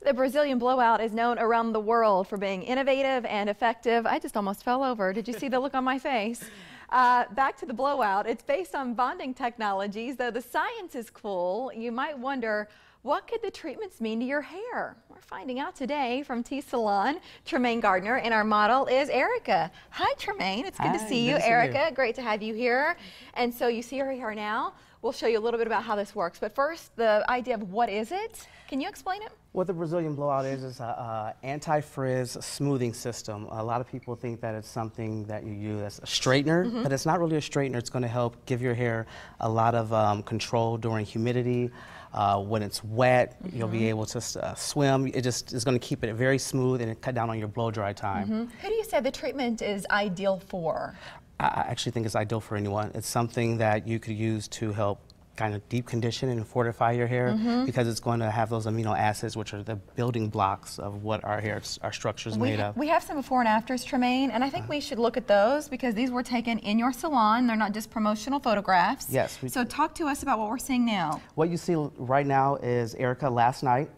The Brazilian Blowout is known around the world for being innovative and effective. I just almost fell over. Did you see the look on my face? Back to the blowout. It's based on bonding technologies. Though the science is cool, you might wonder, what could the treatments mean to your hair? We're finding out today from Salon. Treament Gardner, and our model is Erica. Hi, Treament. It's good to see you, Erica. Great to have you here. And so you see her hair now. We'll show you a little bit about how this works. But first, the idea of what is it? Can you explain it? What the Brazilian Blowout is an anti-frizz smoothing system. A lot of people think that it's something that you use as a straightener, but it's not really a straightener. It's going to help give your hair a lot of control during humidity. When it's wet, you'll be able to swim. It just is going to keep it very smooth and cut down on your blow dry time. Who do you say the treatment is ideal for? I actually think it's ideal for anyone. It's something that you could use to help kind of deep condition and fortify your hair because it's going to have those amino acids, which are the building blocks of what our hair, our structure is made of. We have some before and afters, Treament, and I think we should look at those because these were taken in your salon. They're not just promotional photographs. Yes. So talk to us about what we're seeing now. What you see right now is Erica last night.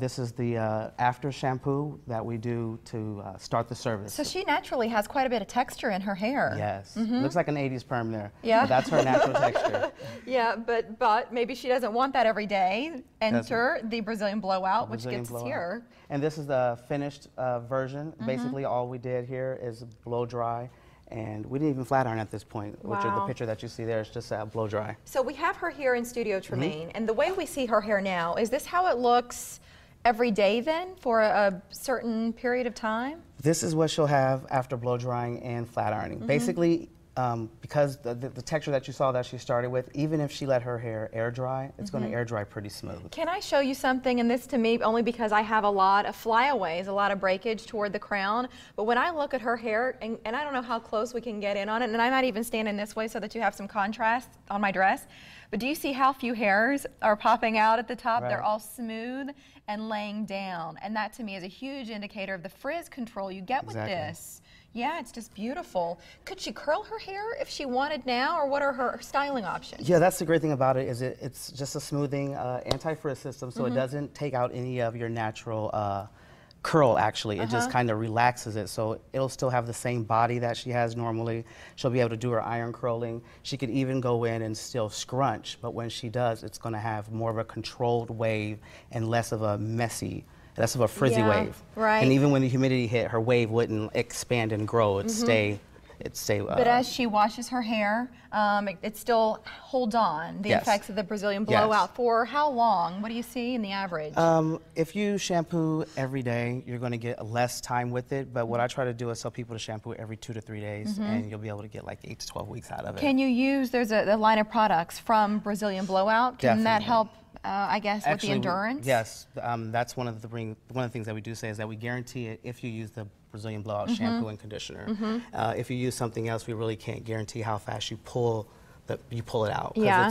This is the after shampoo that we do to start the service. So she naturally has quite a bit of texture in her hair. Yes. Looks like an 80s perm there. Yeah. But that's her natural texture. Yeah, but maybe she doesn't want that every day. Enter the Brazilian Blowout, which gets us here. And this is the finished version. Basically, all we did here is blow dry. And we didn't even flat iron at this point, which is the picture that you see there is just blow dry. So we have her here in Studio Treament, and the way we see her hair now, is this how it looks every day then for a certain period of time? This is what she'll have after blow drying and flat ironing. Basically, because the texture that you saw that she started with, even if she let her hair air dry, it's going to air dry pretty smooth. Can I show you something? And this to me, only because I have a lot of flyaways, a lot of breakage toward the crown. But when I look at her hair, and I don't know how close we can get in on it, and I might even stand in this way so that you have some contrast on my dress. But do you see how few hairs are popping out at the top? They're all smooth and laying down. And that to me is a huge indicator of the frizz control you get with this. Yeah, it's just beautiful. Could she curl her hair if she wanted now, or what are her styling options? Yeah, that's the great thing about it, is it's just a smoothing anti-frizz system, so it doesn't take out any of your natural curl, actually. It just kind of relaxes it, so it'll still have the same body that she has normally. She'll be able to do her iron curling. She could even go in and still scrunch, but when she does, it's going to have more of a controlled wave and less of a messy, less of a frizzy wave. Right. And even when the humidity hit, her wave wouldn't expand and grow. It'd stay. But as she washes her hair, it still holds on, the effects of the Brazilian Blowout. For how long? What do you see in the average? If you shampoo every day, you're going to get less time with it. But what I try to do is tell people to shampoo every 2 to 3 days, and you'll be able to get like 8 to 12 weeks out of it. Can you use, there's a line of products from Brazilian Blowout. Can that help, I guess, with the endurance? Yes. That's one of the things that we do say is that we guarantee it if you use the Brazilian Blowout shampoo and conditioner. If you use something else, we really can't guarantee how fast you pull it out. Yeah.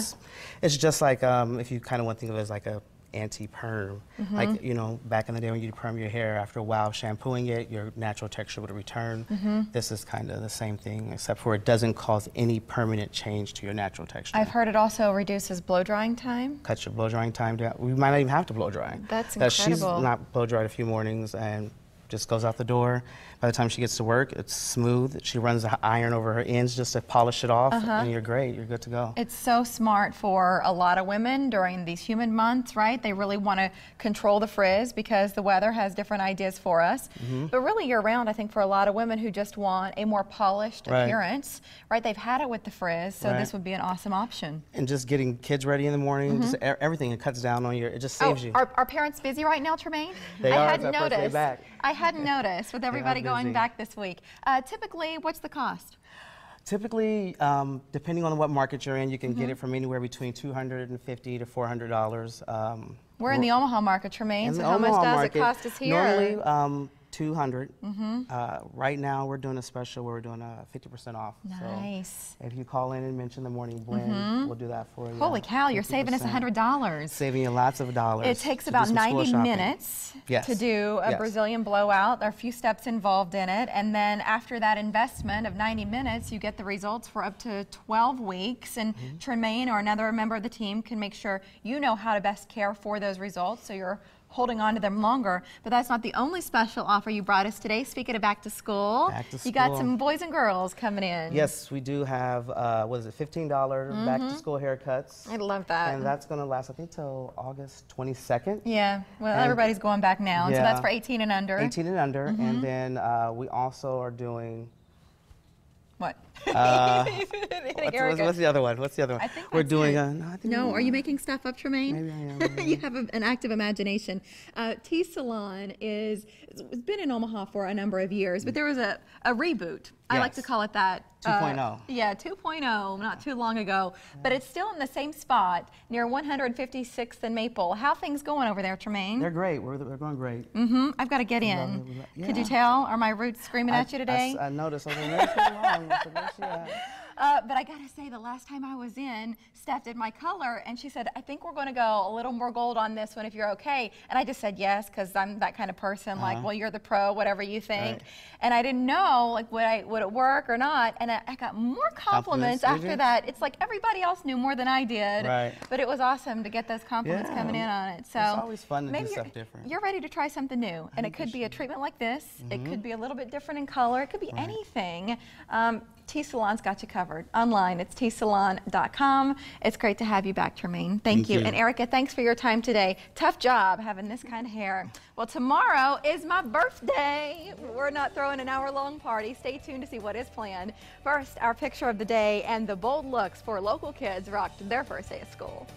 It's just like if you kind of want to think of it as like a anti-perm. Like, you know, back in the day when you perm your hair, after a while shampooing it, your natural texture would return. This is kind of the same thing, except for it doesn't cause any permanent change to your natural texture. I've heard it also reduces blow drying time. Cuts your blow drying time down. We might not even have to blow dry. That's incredible. She's not blow dried a few mornings and just goes out the door. By the time she gets to work, it's smooth. She runs the iron over her ends just to polish it off, and you're great. You're good to go. It's so smart for a lot of women during these humid months, right? They really want to control the frizz because the weather has different ideas for us. But really year-round, I think for a lot of women who just want a more polished appearance, right? They've had it with the frizz, so this would be an awesome option. And just getting kids ready in the morning, just everything, it cuts down on your, it just saves you. Are parents busy right now, Treament? They are. I hadn't noticed. Back. I hadn't noticed with everybody going back this week. Typically, what's the cost? Typically, depending on what market you're in, you can get it from anywhere between $250 to $400. We're in the Omaha market, Treament, so how much does it cost us here? Normally, $200. Right now, we're doing a special where we're doing 50% off. Nice. So if you call in and mention the morning blend, we'll do that for you. Holy cow, you're saving us $100. Saving you lots of dollars. It takes about 90 minutes to do a Brazilian Blowout. There are a few steps involved in it. And then after that investment of 90 minutes, you get the results for up to 12 weeks. And Treament or another member of the team can make sure you know how to best care for those results so you're holding on to them longer. But that's not the only special offer you brought us today. Speaking of back to school, you got some boys and girls coming in. Yes, we do have, what is it, $15 back to school haircuts. I love that. And that's going to last, I think, till August 22nd. Yeah, well, and everybody's going back now. So that's for 18 and under. 18 and under. And then we also are doing... What? What's the other one? What's the other one? I think we're doing no, are you making stuff up, Tremaine? Maybe I am. You have an active imagination. Salon it's been in Omaha for a number of years, but there was a reboot. I like to call it that. 2.0. Yeah, 2.0, not too long ago. But it's still in the same spot near 156th and Maple. How things going over there, Tremaine? They're great. They're going great. I've got to get in. Could you tell? Are my roots screaming at you today? I noticed. I was like, so long. So where's she at? But I got to say, the last time I was in, Steph did my color, and she said, I think we're going to go a little more gold on this one if you're okay. And I just said yes, because I'm that kind of person, like, well, you're the pro, whatever you think. And I didn't know, like, would it work or not? And I got more compliments after that. It's like everybody else knew more than I did. But it was awesome to get those compliments coming in on it. So it's always fun to do stuff different. You're ready to try something new. And it could be a treatment like this. It could be a little bit different in color. It could be anything. T-Salon's got you covered. Online, it's tsalon.com. It's great to have you back, Tremaine. Thank you. And Erica, thanks for your time today. Tough job having this kind of hair. Well, tomorrow is my birthday. We're not throwing an hour-long party. Stay tuned to see what is planned. First, our picture of the day and the bold looks for local kids rocked their first day of school.